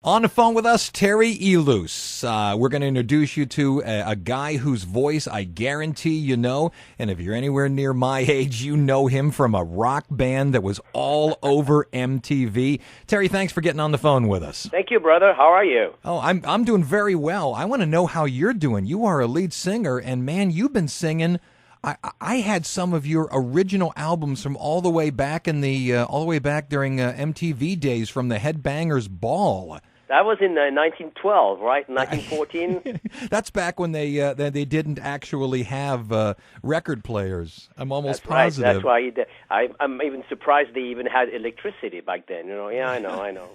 On the phone with us, Terry Ilous. We're going to introduce you to a guy whose voice I guarantee you know. And if you're anywhere near my age, you know him from a rock band that was all over MTV. Terry, thanks for getting on the phone with us. Thank you, brother. How are you? Oh, I'm doing very well. I want to know how you're doing. You are a lead singer, and man, you've been singing. I had some of your original albums from all the way back during MTV days, from the Headbangers Ball. That was in 1912, right? 1914. That's back when they didn't actually have record players. I'm almost That's positive. Right. That's why I'm even surprised they even had electricity back then. You know? Yeah, I know.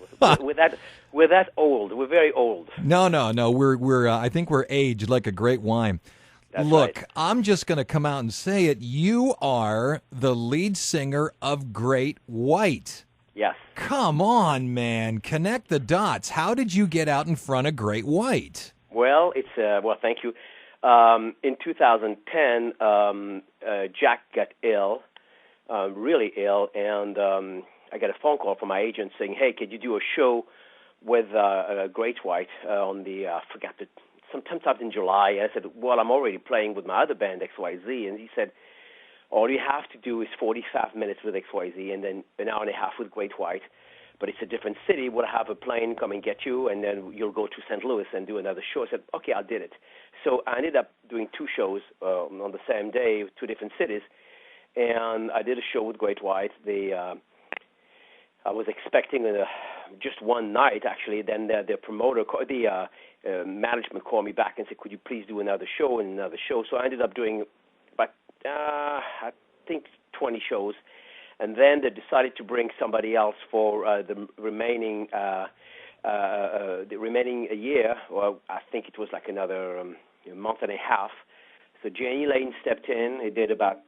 we're that old. We're very old. No. We're I think we're aged like a great wine. That's Look, right. I'm just going to come out and say it. You are the lead singer of Great White. Yes. Come on, man. Connect the dots. How did you get out in front of Great White? Well, thank you. In 2010, Jack got ill, really ill, and I got a phone call from my agent saying, "Hey, could you do a show with Great White on the sometime in July?" And I said, "Well, I'm already playing with my other band XYZ," and he said, "All you have to do is 45 minutes with XYZ and then an hour and a half with Great White. But it's a different city. We'll have a plane come and get you, and then you'll go to St. Louis and do another show." I said, "Okay, I did it." So I ended up doing two shows on the same day, two different cities. And I did a show with Great White. I was expecting just one night, actually. Then the promoter, management called me back and said, "Could you please do another show and another show?" So I ended up doing I think 20 shows, and then they decided to bring somebody else for the remaining year. Well, I think it was like another month and a half. So Jenny Lane stepped in. He did about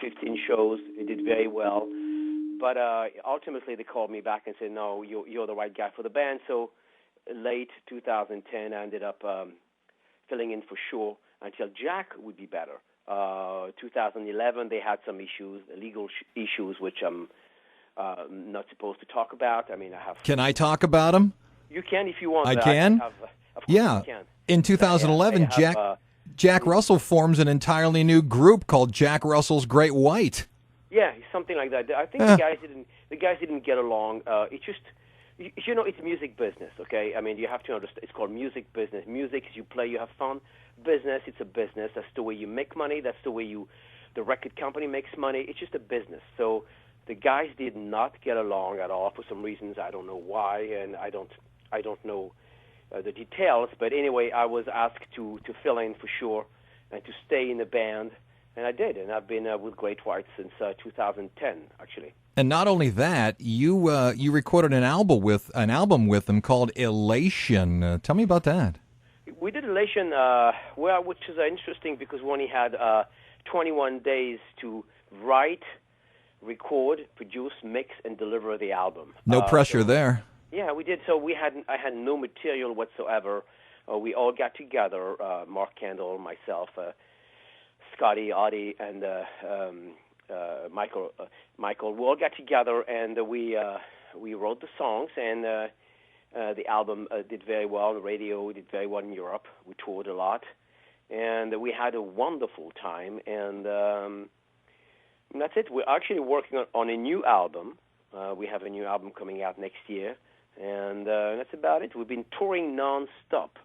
15 shows. He did very well, but ultimately they called me back and said, "No, you're the right guy for the band." So late 2010, I ended up filling in for sure until Jack would be better. 2011, they had some issues, legal issues, which I'm not supposed to talk about. I mean, I have. Can I talk about them? You can if you want. I can? Of course Yeah. you can. In 2011, Jack Russell forms an entirely new group called Jack Russell's Great White. Yeah, something like that. I think the guys didn't get along. It's just, it's music business, okay? I mean, you have to understand. It's called music business. Music is you play, you have fun. Business, it's a business. That's the way you make money. That's the way the record company makes money. It's just a business. So the guys did not get along at all for some reasons. I don't know why, and I don't know the details. But anyway, I was asked to fill in for sure and to stay in the band, and I did. And I've been with Great White since 2010, actually. And not only that, you recorded an album with them called Elation. Tell me about that. We did Elation, which is interesting because we only had 21 days to write, record, produce, mix, and deliver the album. No pressure there. Yeah, we did. So I had no material whatsoever. We all got together, Mark Kendall, myself, Scotty, Audie, and Michael. We all got together and we wrote the songs, and the album did very well on the radio. Did very well in Europe. We toured a lot, and we had a wonderful time. And that's it. We're actually working on a new album. We have a new album coming out next year, and that's about it. We've been touring non-stop.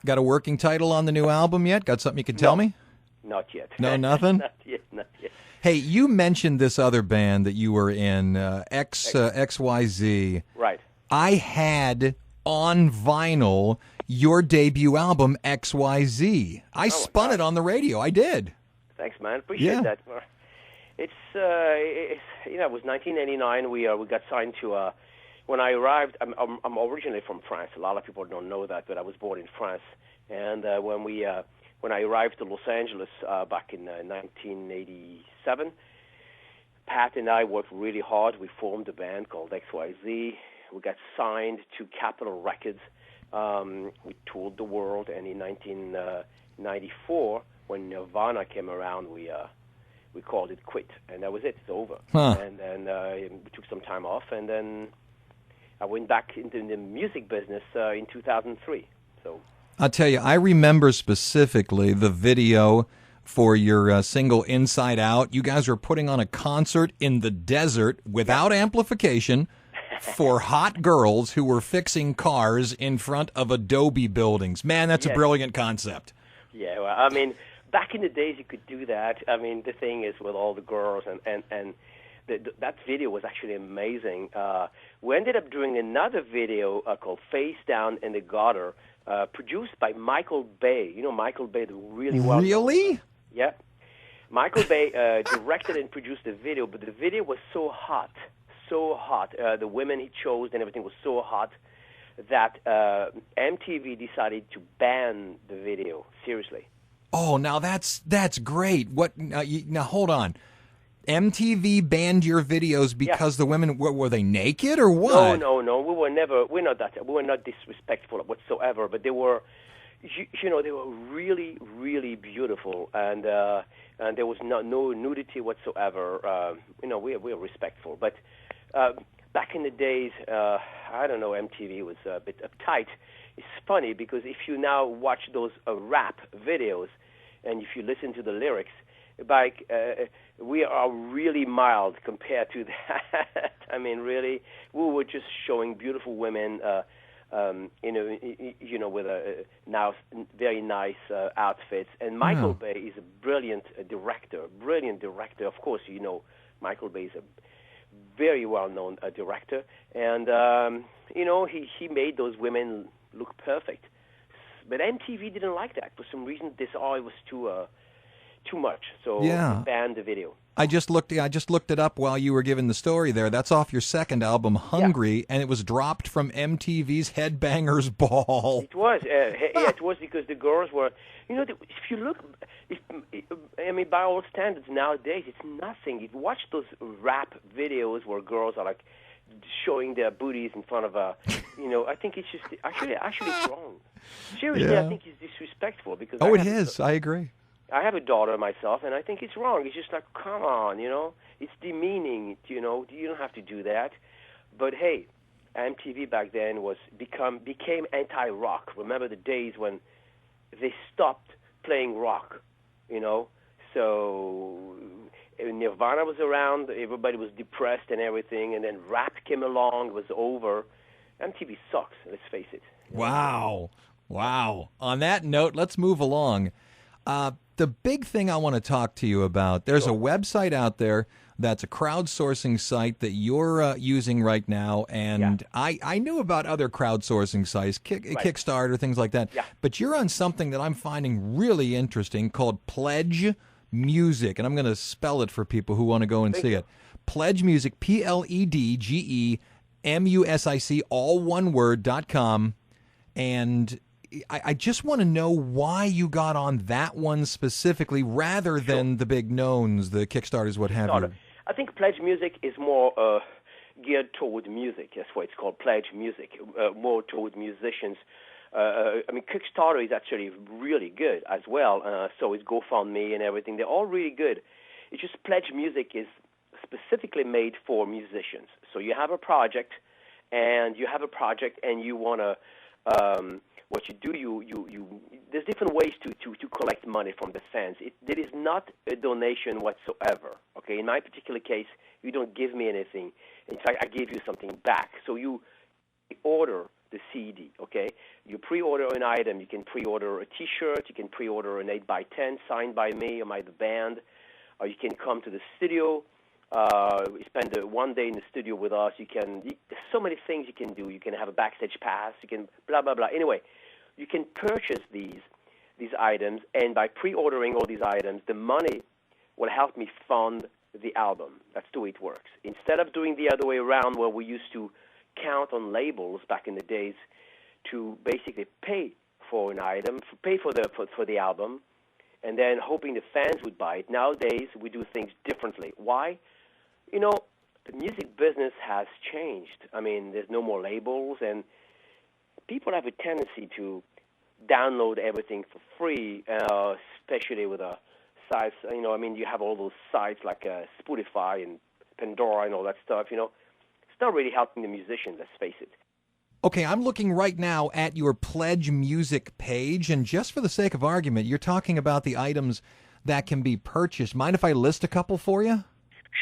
Got a working title on the new album yet? Got something you can tell me? Not yet. No, nothing? Not yet. Hey, you mentioned this other band that you were in, XYZ. Right. I had on vinyl your debut album, XYZ. I spun it on the radio. I did. Thanks, man. Appreciate that. It was 1989. We got signed to. When I arrived, I'm originally from France. A lot of people don't know that, but I was born in France. And when I arrived to Los Angeles back in 1987, Pat and I worked really hard. We formed a band called XYZ. We got signed to Capitol Records. We toured the world, and in 1994, when Nirvana came around, we called it quit, and that was it. It's over. Huh. And then we took some time off, and then I went back into the music business in 2003. So I'll tell you, I remember specifically the video for your single Inside Out. You guys were putting on a concert in the desert without amplification for hot girls who were fixing cars in front of adobe buildings. Man, that's a brilliant concept. Yeah, well, I mean, back in the days you could do that. I mean, the thing is with all the girls, and that video was actually amazing. We ended up doing another video called Face Down in the Gutter, produced by Michael Bay. You know Michael Bay, the really well. Really? Yeah. Michael Bay directed and produced the video, but the video was so hot. The women he chose and everything was so hot that MTV decided to ban the video. Seriously. Oh, now that's great. What? Now hold on. MTV banned your videos because the women were they naked or what? No. We're not disrespectful whatsoever. But they were, they were really, really beautiful, and there was no nudity whatsoever. We're respectful, but. Back in the days, I don't know, MTV was a bit uptight. It's funny because if you now watch those rap videos and if you listen to the lyrics, we are really mild compared to that. I mean, really, we were just showing beautiful women, with now very nice outfits. And Michael Bay is a brilliant director. Of course, Michael Bay is a very well-known director, and he made those women look perfect. But MTV didn't like that for some reason. It was too much, so they banned the video. I just looked it up while you were giving the story there. That's off your second album, Hungry, and it was dropped from MTV's Headbangers Ball. It was, it was because the girls were, if you look, by all standards nowadays, it's nothing. You watch those rap videos where girls are like showing their booties in front of I think it's just actually it's wrong. Seriously, I think it's disrespectful because. Oh, it is. I agree. I have a daughter myself, and I think it's wrong. It's just like, come on, it's demeaning. You don't have to do that. But hey, MTV back then became anti-rock. Remember the days when they stopped playing rock, So Nirvana was around, everybody was depressed and everything, and then rap came along, it was over. MTV sucks, let's face it. Wow. On that note, let's move along. The big thing I want to talk to you about, there's a website out there that's a crowdsourcing site that you're using right now, and I knew about other crowdsourcing sites, Kickstarter, things like that, but you're on something that I'm finding really interesting called Pledge Music, and I'm going to spell it for people who want to go and see it. Pledge Music, PLEDGEMUSIC, all one word.com, and I just want to know why you got on that one specifically rather than the big knowns, the Kickstarters, what have you. I think Pledge Music is more geared toward music. That's why it's called Pledge Music, more toward musicians. Kickstarter is actually really good as well. So is GoFundMe and everything. They're all really good. It's just Pledge Music is specifically made for musicians. So you have a project, and you want to... what you do, there's different ways to collect money from the fans. There is not a donation whatsoever. Okay, in my particular case, you don't give me anything. In fact, I give you something back. So you order the CD. Okay, you pre-order an item. You can pre-order a T-shirt. You can pre-order an 8x10 signed by me or by the band. Or you can come to the studio. Spend one day in the studio with us. There's so many things you can do. You can have a backstage pass. You can blah blah blah. Anyway, you can purchase these items, and by pre-ordering all these items, the money will help me fund the album. That's the way it works. Instead of doing the other way around, where we used to count on labels back in the days to basically pay for an item, pay for the album, and then hoping the fans would buy it. Nowadays, we do things differently. Why? The music business has changed. There's no more labels, and people have a tendency to download everything for free, especially with sites. You have all those sites like Spotify and Pandora and all that stuff. not really helping the musicians, let's face it. Okay, I'm looking right now at your Pledge Music page, and just for the sake of argument, you're talking about the items that can be purchased. Mind if I list a couple for you?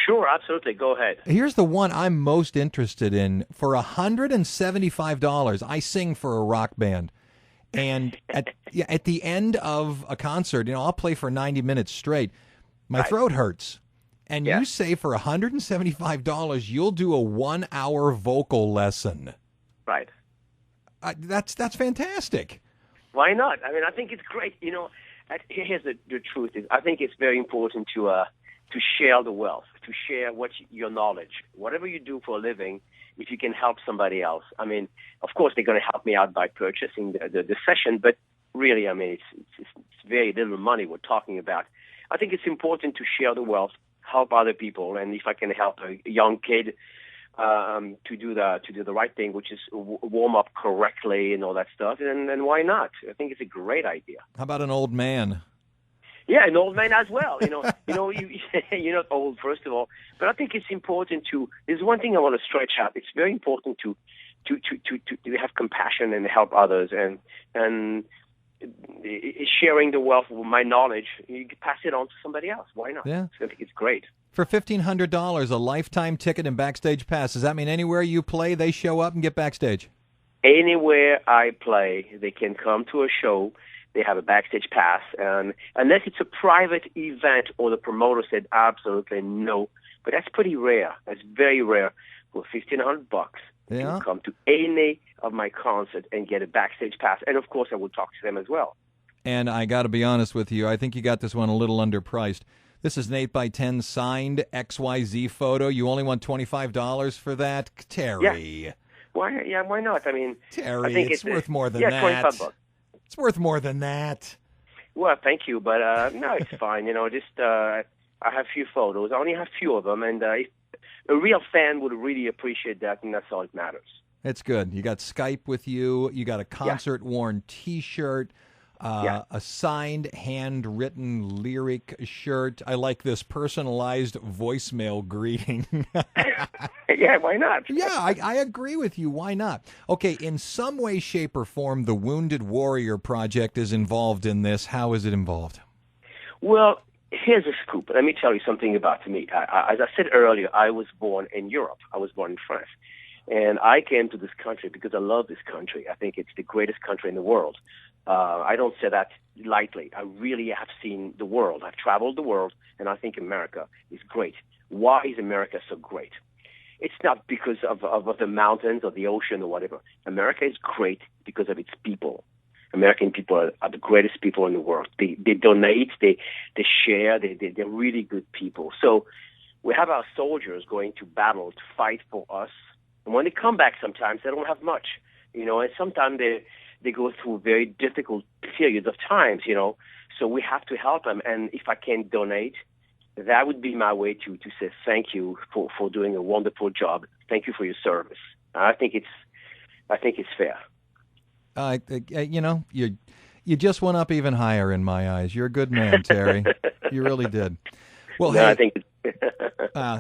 Sure, absolutely. Go ahead. Here's the one I'm most interested in. For $175, I sing for a rock band. And at the end of a concert, I'll play for 90 minutes straight. My throat hurts. And you say for $175, you'll do a 1-hour vocal lesson. Right. That's fantastic. Why not? I mean, I think it's great. Here's the truth. I think it's very important to share the wealth, to share your knowledge. Whatever you do for a living, if you can help somebody else. I mean, of course, they're going to help me out by purchasing the session, but really, I mean, it's very little money we're talking about. I think it's important to share the wealth, help other people, and if I can help a young kid to do the right thing, which is warm up correctly and all that stuff, and why not? I think it's a great idea. How about an old man? Yeah, an old man as well. You're not old, first of all, but I think it's important to. There's one thing I want to stretch out. It's very important to have compassion and help others, and sharing the wealth of my knowledge. You can pass it on to somebody else. Why not? Yeah, I think it's great. For $1,500, a lifetime ticket and backstage pass. Does that mean anywhere you play, they show up and get backstage? Anywhere I play, they can come to a show. They have a backstage pass, and unless it's a private event or the promoter said absolutely no, but that's pretty rare. That's very rare. For $1,500, you can come to any of my concerts and get a backstage pass, and of course I will talk to them as well. And I got to be honest with you, I think you got this one a little underpriced. This is an 8x10 signed XYZ photo. You only want $25 for that, Terry? Yeah. Why not? I mean, Terry, I think it's worth more than that. $25. It's worth more than that. Well, thank you, but no, it's fine. I have few photos. I only have few of them, and a real fan would really appreciate that, and that's all that matters. It's good. You got Skype with you. You got a concert-worn T-shirt, a signed, handwritten lyric shirt. I like this personalized voicemail greeting. Yeah, why not? Yeah, I agree with you. Why not? Okay, in some way, shape, or form, the Wounded Warrior Project is involved in this. How is it involved? Well, here's a scoop. Let me tell you something about me. As I said earlier, I was born in Europe. I was born in France. And I came to this country because I love this country. I think it's the greatest country in the world. I don't say that lightly. I really have seen the world. I've traveled the world, and I think America is great. Why is America so great? It's not because of the mountains or the ocean or whatever. America is great because of its people. American people are the greatest people in the world. They donate, they share, they're really good people. So we have our soldiers going to battle to fight for us. And when they come back sometimes, they don't have much, and sometimes they go through very difficult periods of times, So we have to help them. And if I can donate, that would be my way to say thank you for doing a wonderful job. Thank you for your service. I think it's fair. You just went up even higher in my eyes. You're a good man, Terry. You really did. Well, no, hey, I think.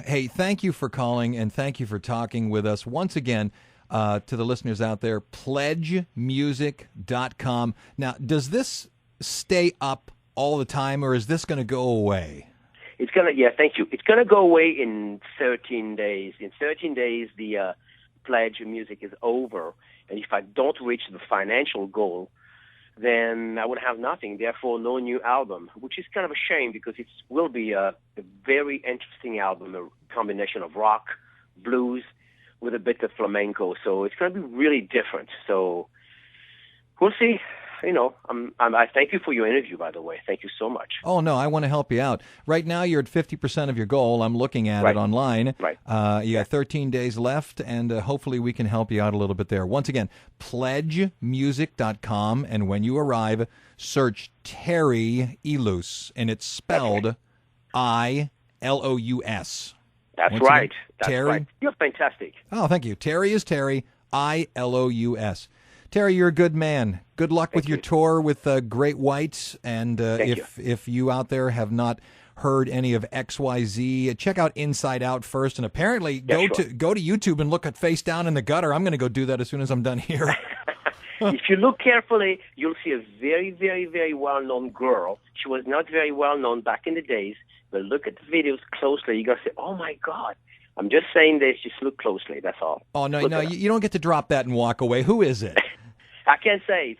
Hey, thank you for calling and thank you for talking with us once again. To the listeners out there, pledgemusic.com. Now, does this stay up all the time, or is this going to go away? It's going to, thank you. It's going to go away in 13 days. In 13 days, the Pledge Music is over. And if I don't reach the financial goal, then I would have nothing. Therefore, no new album, which is kind of a shame because it will be a very interesting album, a combination of rock, blues, with a bit of flamenco. So it's going to be really different. So we'll see. I thank you for your interview, by the way. Thank you so much. Oh, no, I want to help you out. Right now, you're at 50% of your goal. I'm looking at it online. Right. You got 13 days left, and hopefully we can help you out a little bit there. Once again, pledgemusic.com, and when you arrive, search Terry Ilous, and it's spelled I-L-O-U-S. That's Once right. Again, That's Terry. right. You're fantastic. Oh, thank you. Terry is Terry, I-L-O-U-S. Terry, you're a good man. Good luck with your tour with Great Whites. And if you out there have not heard any of XYZ, check out Inside Out first, and apparently go to YouTube and look at Face Down in the Gutter. I'm going to go do that as soon as I'm done here. If you look carefully, you'll see a very, very, very well-known girl. She was not very well-known back in the days, but look at the videos closely. You're going to say, oh, my God. I'm just saying this. Just look closely. That's all. Oh, no, you don't get to drop that and walk away. Who is it? I can't say it.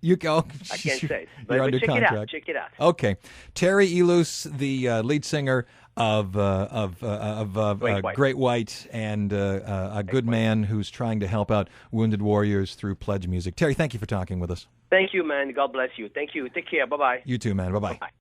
You go. I can't say it. You're under check contract. it out. Check it out. Okay. Terry Ilous, the lead singer of Great White, and a good man who's trying to help out wounded warriors through pledge music. Terry, thank you for talking with us. Thank you, man. God bless you. Thank you. Take care. Bye-bye. You too, man. Bye-bye. Bye-bye.